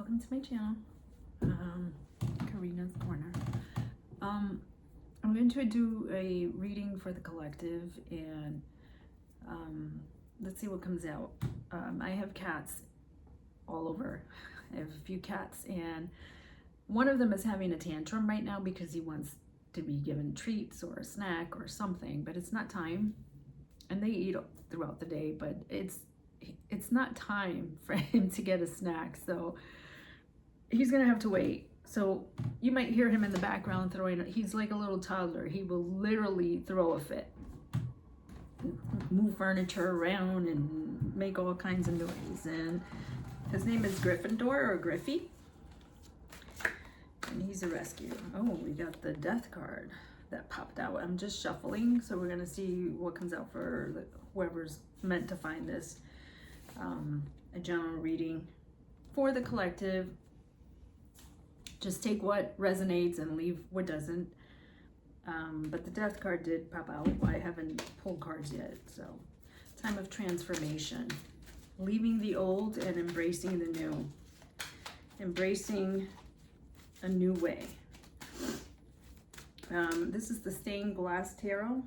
Welcome to my channel, Karina's Corner. I'm going to do a reading for the collective, and let's see what comes out. I have cats all over. I have a few cats, and one of them is having a tantrum right now because he wants to be given treats or a snack or something, but it's not time. And they eat throughout the day, but it's not time for him to get a snack, so he's gonna have to wait. So you might hear him in the background throwing. He's like a little toddler. He will literally throw a fit, move furniture around and make all kinds of noise. And his name is Gryffindor or Griffey, and he's a rescue. Oh, we got the death card that popped out. I'm just shuffling, so we're gonna see what comes out for whoever's meant to find this. A general reading for the collective. Just take what resonates and leave what doesn't. But the death card did pop out. I haven't pulled cards yet. So, time of transformation. Leaving the old and embracing the new. Embracing a new way. This is the Stained Glass Tarot.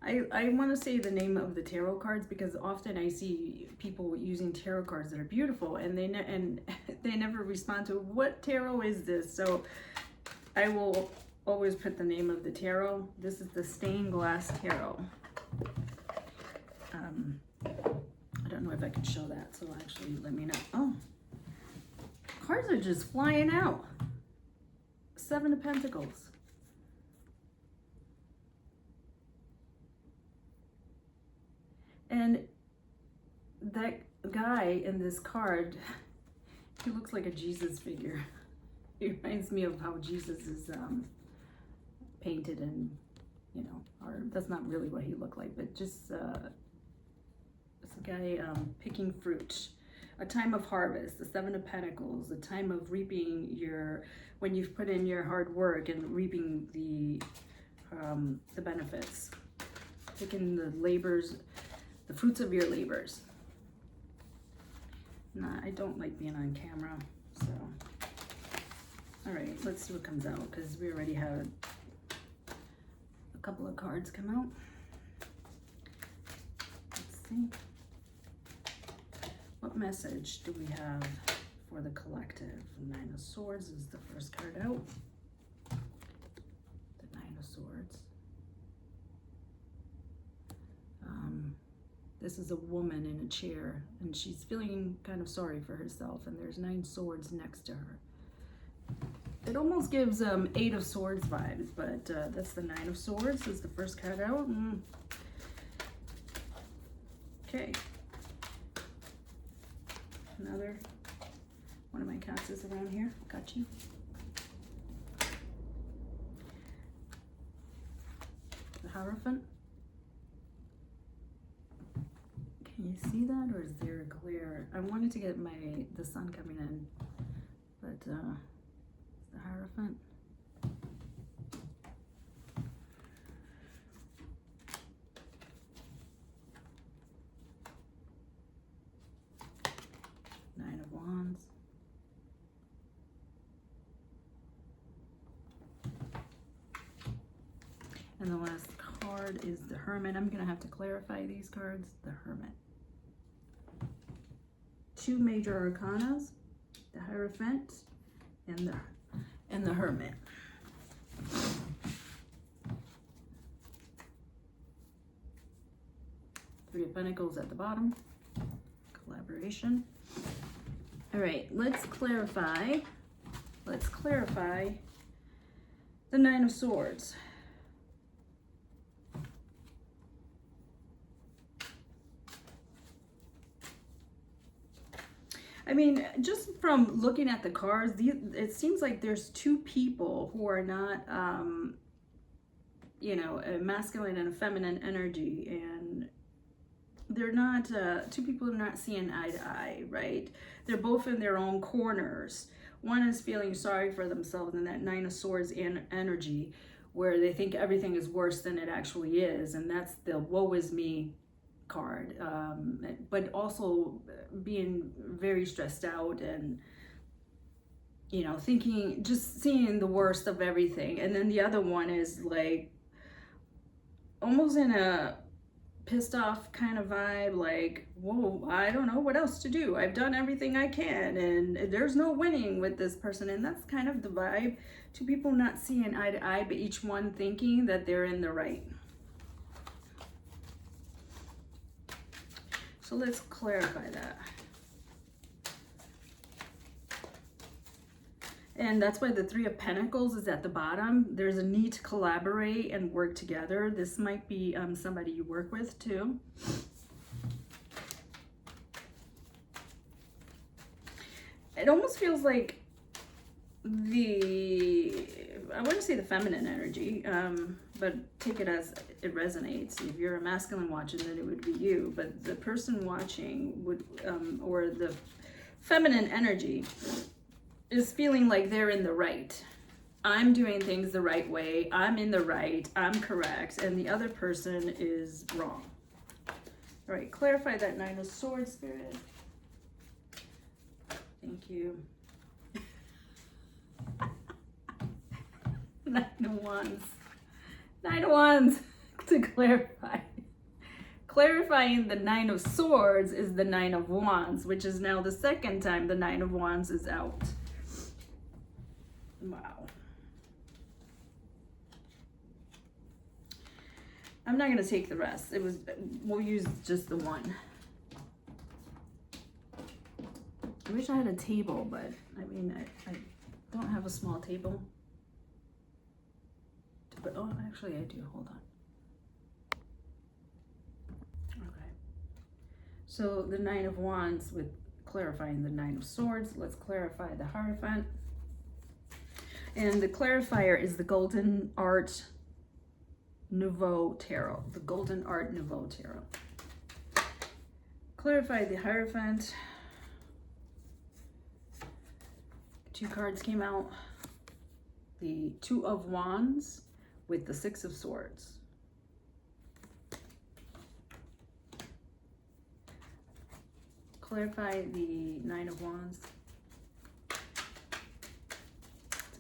I want to say the name of the tarot cards because often I see people using tarot cards that are beautiful, and they never respond to what tarot is this. So I will always put the name of the tarot. This is the Stained Glass Tarot. I don't know if I can show that, so actually let me know. Oh, cards are just flying out. Seven of Pentacles. And that guy in this card, he looks like a Jesus figure. He reminds me of how Jesus is painted, and or that's not really what he looked like, but just this guy picking fruit. A time of harvest, the Seven of Pentacles, a time of reaping when you've put in your hard work and reaping the benefits, taking the fruits of your labors. Nah, I don't like being on camera, so. All right, let's see what comes out, because we already had a couple of cards come out. Let's see. What message do we have for the collective? The Nine of Swords is the first card out. The Nine of Swords. This is a woman in a chair, and she's feeling kind of sorry for herself, and there's 9 swords next to her. It almost gives 8 of Swords vibes, but that's the 9 of Swords is the first card out. Okay. Another one of my cats is around here. Got you. The Hierophant. Can you see that, or is there a glare? I wanted to get the sun coming in, but the Hierophant. Nine of Wands. And the last card is the Hermit. I'm going to have to clarify these cards. The Hermit. 2 major arcanas, the Hierophant and the Hermit. Three of Pentacles at the bottom. Collaboration. All right, let's clarify the Nine of Swords. I mean, just from looking at the cards, it seems like there's 2 people who are not, a masculine and a feminine energy, and they're not, 2 people are not seeing eye to eye, right? They're both in their own corners. One is feeling sorry for themselves in that 9 of Swords energy, where they think everything is worse than it actually is, and that's the woe is me card, but also being very stressed out and you know, thinking, just seeing the worst of everything. And then the other one is like almost in a pissed off kind of vibe, like, whoa, I don't know what else to do. I've done everything I can and there's no winning with this person. And that's kind of the vibe. Two people not seeing eye to eye, but each one thinking that they're in the right. So let's clarify that. And that's why the Three of Pentacles is at the bottom. There's a need to collaborate and work together. This might be somebody you work with too. It almost feels like I wouldn't say the feminine energy, but take it as it resonates. If you're a masculine watching, then it would be you. But the person watching would, or the feminine energy, is feeling like they're in the right. I'm doing things the right way. I'm in the right. I'm correct. And the other person is wrong. All right, clarify that Nine of Swords, Spirit. Thank you. Nine of Wands. Nine of Wands to clarify. Clarifying the Nine of Swords is the Nine of Wands, which is now the second time the Nine of Wands is out. Wow. I'm not going to take the rest. We'll use just the one. I wish I had a table, but I mean, I don't have a small table. But, oh, actually I do. Hold on. Okay. So the Nine of Wands with clarifying the Nine of Swords. Let's clarify the Hierophant. And the clarifier is the Golden Art Nouveau Tarot. The Golden Art Nouveau Tarot. Clarify the Hierophant. Two cards came out. The Two of Wands with the Six of Swords. Clarify the Nine of Wands.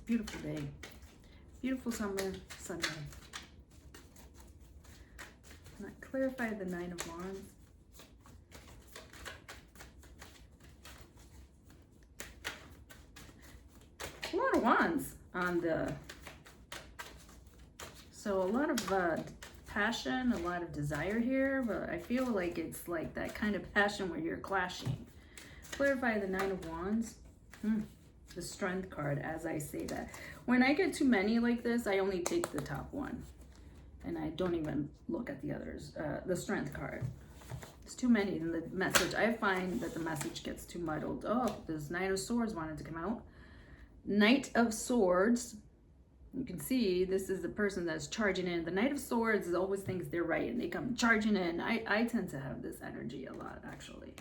Beautiful day. Beautiful summer Sunday. Clarify the Nine of Wands. A lot of wands on the... So a lot of passion, a lot of desire here, but I feel like it's like that kind of passion where you're clashing. Clarify the Nine of Wands. The Strength card, as I say that. When I get too many like this, I only take the top one. And I don't even look at the others. The Strength card. It's too many in the message. I find that the message gets too muddled. Oh, this Nine of Swords wanted to come out. Knight of Swords. You can see this is the person that's charging in. The Knight of Swords always thinks they're right and they come charging in. I tend to have this energy a lot, actually.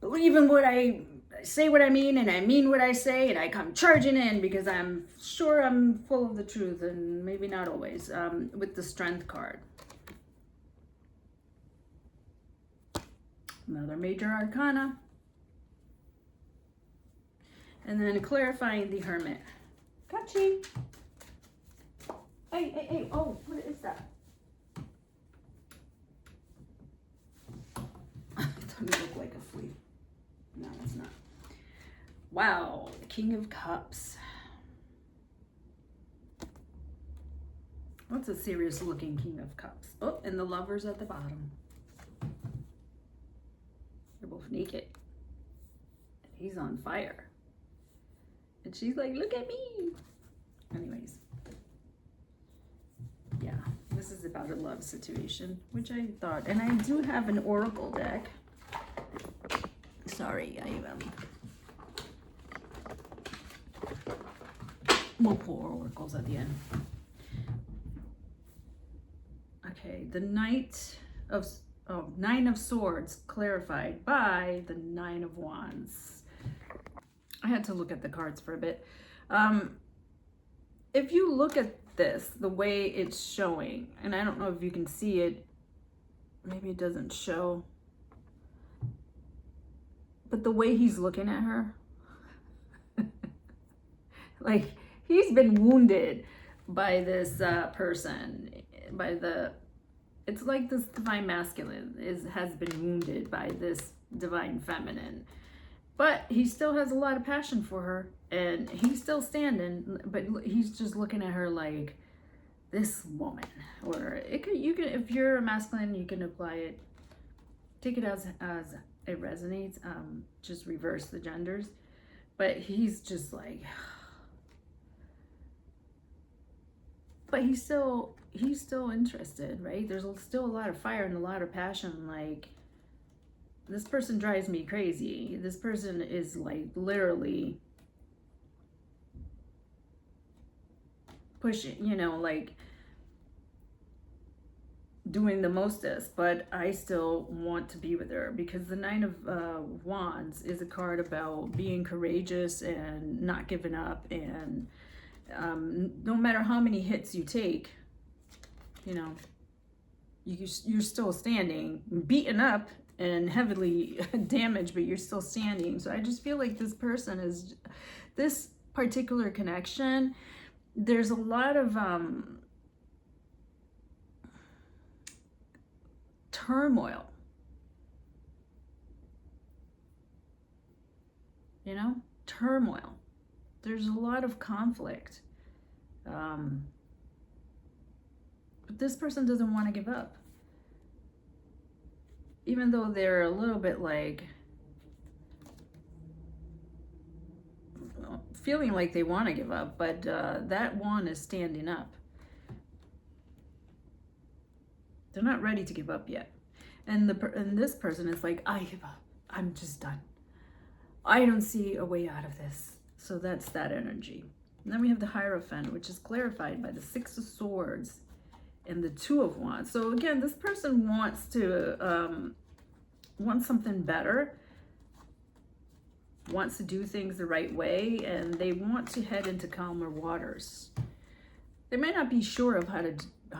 Believe in what I say, what I mean, and I mean what I say, and I come charging in because I'm sure I'm full of the truth, and maybe not always, with the Strength card. Another major arcana. And then clarifying the Hermit. Kachi. Hey, oh, what is that? I thought it looked like a flea. No, it's not. Wow, the King of Cups. What's a serious looking King of Cups? Oh, and the Lovers at the bottom. They're both naked. He's on fire. And she's like, look at me. Anyways. Yeah, this is about a love situation, which I thought. And I do have an Oracle deck. Sorry, we'll pull oracles at the end. Okay, the Nine of Swords clarified by the Nine of Wands. I had to look at the cards for a bit. If you look at this, the way it's showing, and I don't know if you can see it, maybe it doesn't show, but the way he's looking at her, Like, he's been wounded by this person, by the, it's like this divine masculine has been wounded by this divine feminine. But he still has a lot of passion for her, and he's still standing, but he's just looking at her like, this woman. Or it could, you can, if you're a masculine, you can apply it, take it as it resonates. Just reverse the genders. But he's just like, but he's still interested, right? There's still a lot of fire and a lot of passion. Like, this person drives me crazy. This person is like literally pushing, you know, like doing the mostest, but I still want to be with her, because the Nine of Wands is a card about being courageous and not giving up, and no matter how many hits you take, you know, you're still standing, beaten up and heavily damaged, but you're still standing. So I just feel like this person is, this particular connection, there's a lot of turmoil, you know, turmoil. There's a lot of conflict. But this person doesn't want to give up. Even though they're a little bit like feeling like they want to give up, but that one is standing up. They're not ready to give up yet. And this person is like, I give up. I'm just done. I don't see a way out of this. So that's that energy. And then we have the Hierophant, which is clarified by the Six of Swords and the Two of Wands. So again, this person wants to want something better, wants to do things the right way, and they want to head into calmer waters. They might not be sure of how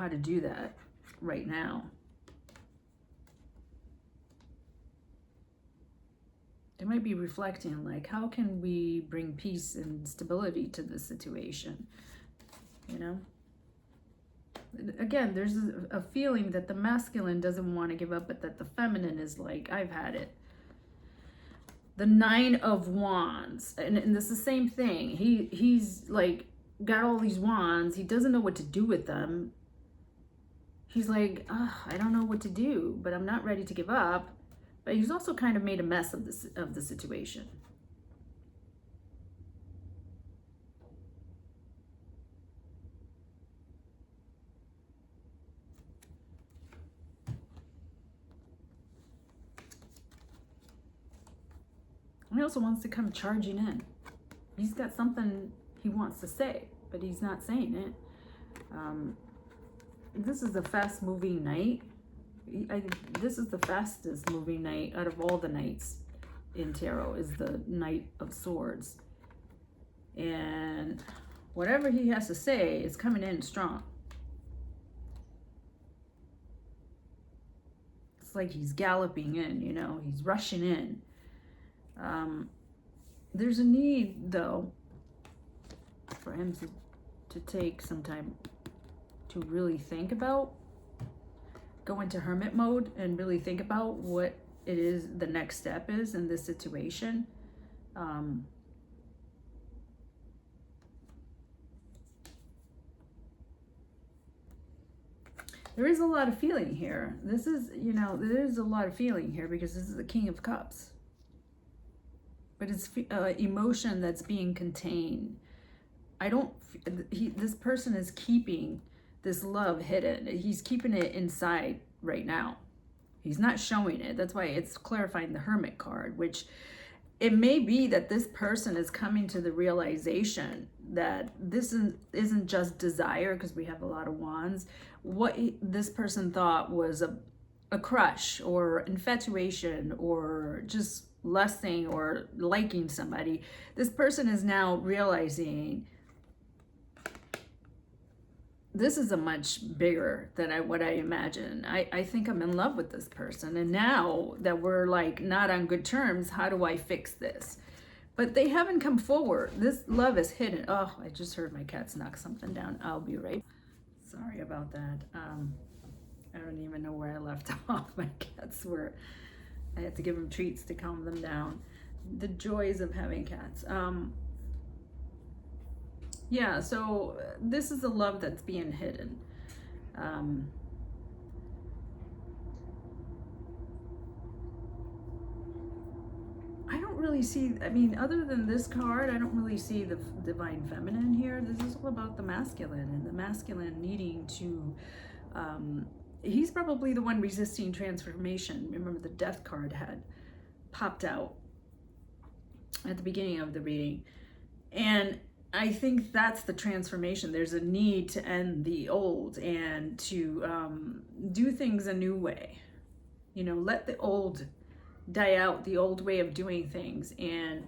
to do that right now. They might be reflecting, like, how can we bring peace and stability to this situation? You know? Again, there's a feeling that the masculine doesn't want to give up, but that the feminine is like, I've had it. The Nine of Wands, and this is the same thing. He's like got all these wands. He doesn't know what to do with them. He's like, I don't know what to do, but I'm not ready to give up. But he's also kind of made a mess of the situation. And he also wants to come charging in. He's got something he wants to say, but he's not saying it. This is a fast-moving night. This is the fastest moving night out of all the nights in tarot, is the Knight of Swords. And whatever he has to say is coming in strong. It's like he's galloping in, you know, he's rushing in. There's a need, though, for him to take some time to really think about, go into hermit mode and really think about what it is the next step is in this situation. There is a lot of feeling here. This is, you know, there is a lot of feeling here because this is the King of Cups. But it's emotion that's being contained. This person is keeping this love hidden. He's keeping it inside right now. He's not showing it. That's why it's clarifying the Hermit card, which it may be that this person is coming to the realization that this isn't just desire, because we have a lot of wands. What this person thought was a crush or infatuation or just lusting or liking somebody. This person is now realizing this is a much bigger than what I imagined. I think I'm in love with this person. And now that we're like not on good terms, how do I fix this? but they haven't come forward. This love is hidden. Oh, I just heard my cats knock something down. I'll be right. Sorry about that. I don't even know where I left off. My cats were, I had to give them treats to calm them down. The joys of having cats. Yeah, so this is the love that's being hidden. I don't really see, I mean, other than this card, I don't really see the divine feminine here. This is all about the masculine, and the masculine needing to, he's probably the one resisting transformation. Remember, the death card had popped out at the beginning of the reading. And I think that's the transformation. There's a need to end the old and to do things a new way. You know, let the old die out, the old way of doing things, and,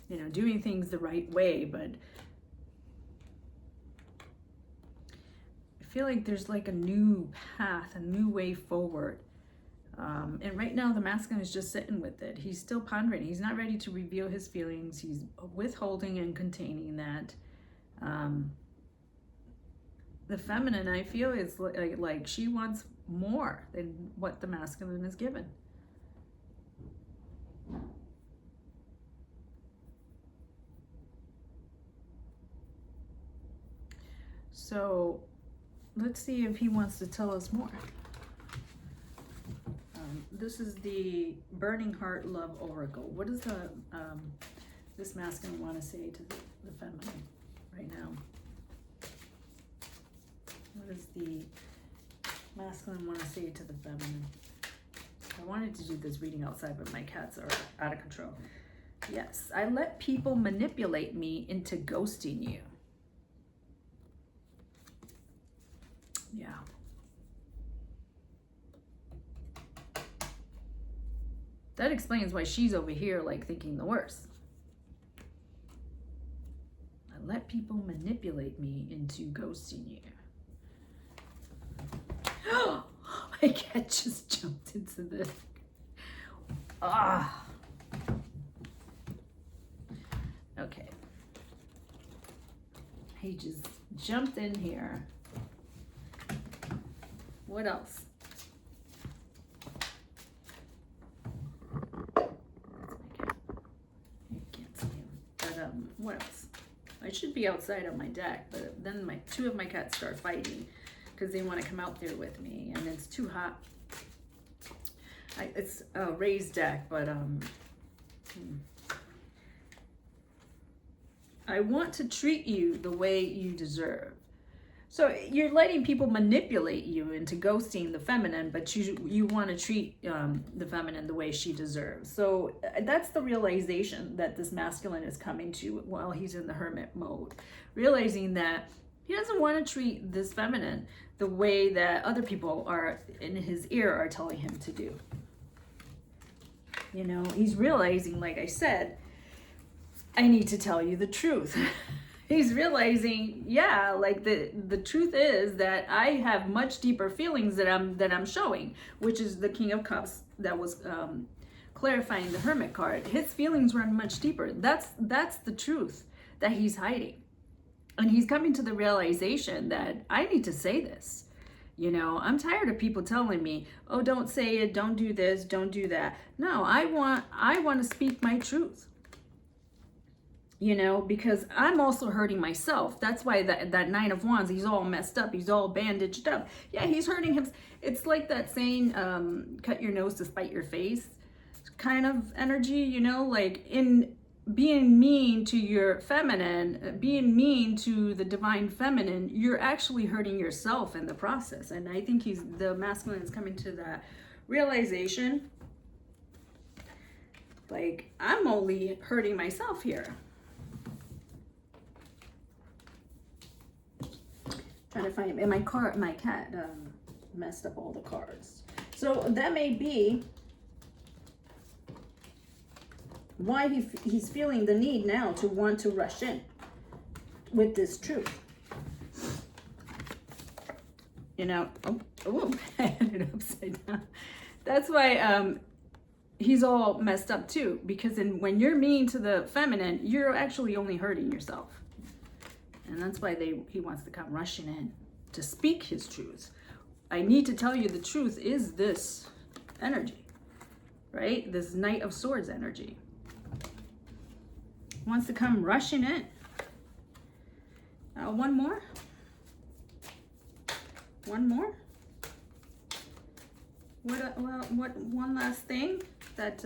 you know, doing things the right way. But I feel like there's like a new path, a new way forward. And right now the masculine is just sitting with it. He's still pondering. He's not ready to reveal his feelings. He's withholding and containing that. The feminine, I feel, is like she wants more than what the masculine is given. So let's see if he wants to tell us more. This is the Burning Heart Love Oracle. What does the this masculine want to say to the feminine right now? What does the masculine want to say to the feminine? I wanted to do this reading outside, but my cats are out of control. Yes, I let people manipulate me into ghosting you. Yeah. That explains why she's over here like thinking the worst. I let people manipulate me into ghosting you. Oh, my cat just jumped into the... Ah. Okay. He just jumped in here. What else? What else? I should be outside on my deck, but then two of my cats start fighting because they want to come out there with me, and it's too hot. It's a raised deck, but I want to treat you the way you deserve. So you're letting people manipulate you into ghosting the feminine, but you want to treat the feminine the way she deserves. So that's the realization that this masculine is coming to while he's in the hermit mode. Realizing that he doesn't want to treat this feminine the way that other people are in his ear are telling him to do. You know, he's realizing, like I said, I need to tell you the truth. He's realizing, yeah, like the truth is that I have much deeper feelings that I'm showing, which is the King of Cups that was clarifying the Hermit card. His feelings run much deeper. That's the truth that he's hiding. And he's coming to the realization that I need to say this. You know, I'm tired of people telling me, oh, don't say it, don't do this, don't do that. No, I want to speak my truth. You know, because I'm also hurting myself. That's why that Nine of Wands, he's all messed up. He's all bandaged up. Yeah, he's hurting him. It's like that saying, cut your nose to spite your face kind of energy, you know, like in being mean to your feminine, being mean to the divine feminine, you're actually hurting yourself in the process. And I think the masculine is coming to that realization. Like, I'm only hurting myself here. Trying to find, and my cat messed up all the cards. So that may be why he's feeling the need now to want to rush in with this truth. You know, oh, I had it upside down. That's why he's all messed up too, because when you're mean to the feminine, you're actually only hurting yourself. And that's why he wants to come rushing in to speak his truth. I need to tell you the truth is this energy, right? This Knight of Swords energy. Wants to come rushing in. One more. One more. What one last thing that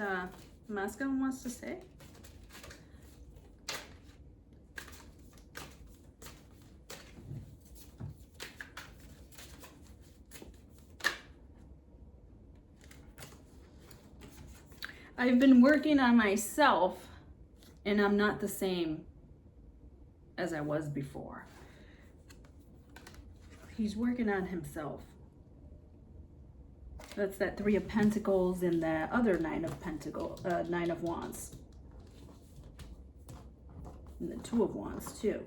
masculine wants to say? I've been working on myself, and I'm not the same as I was before. He's working on himself. That's that Three of Pentacles and the other Nine of Wands. And the Two of Wands too.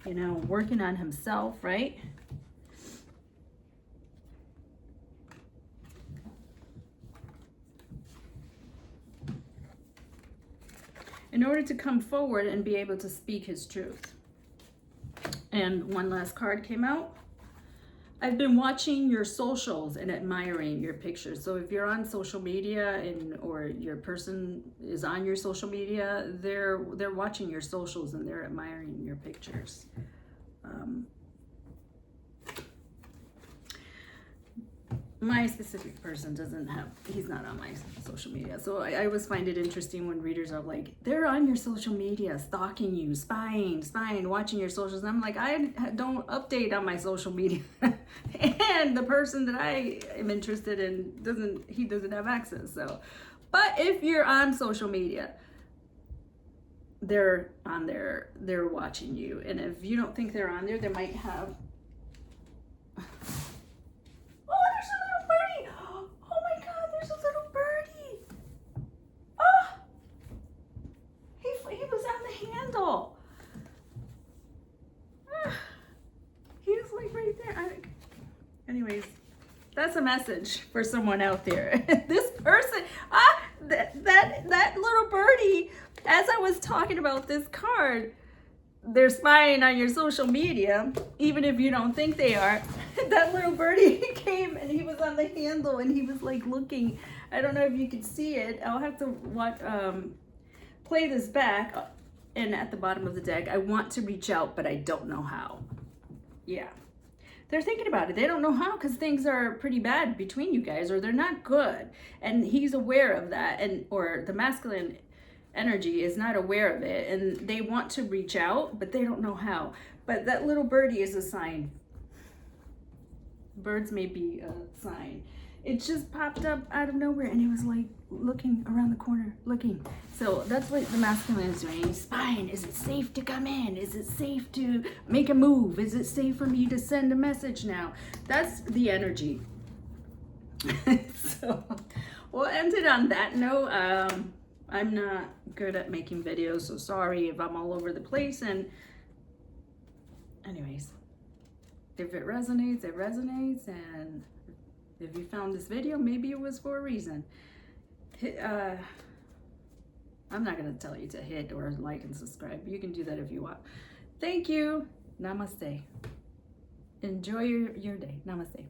You know, working on himself, right? In order to come forward and be able to speak his truth. And one last card came out. I've been watching your socials and admiring your pictures. So if you're on social media or your person is on your social media, they're watching your socials and they're admiring your pictures. My specific person he's not on my social media. So I always find it interesting when readers are like, they're on your social media, stalking you, spying, watching your socials. And I'm like, I don't update on my social media. And the person that I am interested in doesn't have access. So, but if you're on social media, they're on there, they're watching you. And if you don't think they're on there, they might have handle. He was like right there. Anyways, that's a message for someone out there. This person, that little birdie, as I was talking about this card, they're spying on your social media, even if you don't think they are. That little birdie came and he was on the handle and he was like looking. I don't know if you can see it. I'll have to play this back. And at the bottom of the deck, I want to reach out, but I don't know how. Yeah. They're thinking about it. They don't know how because things are pretty bad between you guys, or they're not good. And he's aware of that, or the masculine energy is not aware of it. And they want to reach out, but they don't know how. But that little birdie is a sign. Birds may be a sign. It just popped up out of nowhere, and it was like looking around the corner, looking. So that's what the masculine is doing. He's spying. Is it safe to come in? Is it safe to make a move? Is it safe for me to send a message now? That's the energy. So we'll end it on that note. I'm not good at making videos, so sorry if I'm all over the place. And anyways, if it resonates, it resonates. And if you found this video, maybe it was for a reason. I'm not going to tell you to hit or like and subscribe. You can do that if you want. Thank you. Namaste. Enjoy your day. Namaste.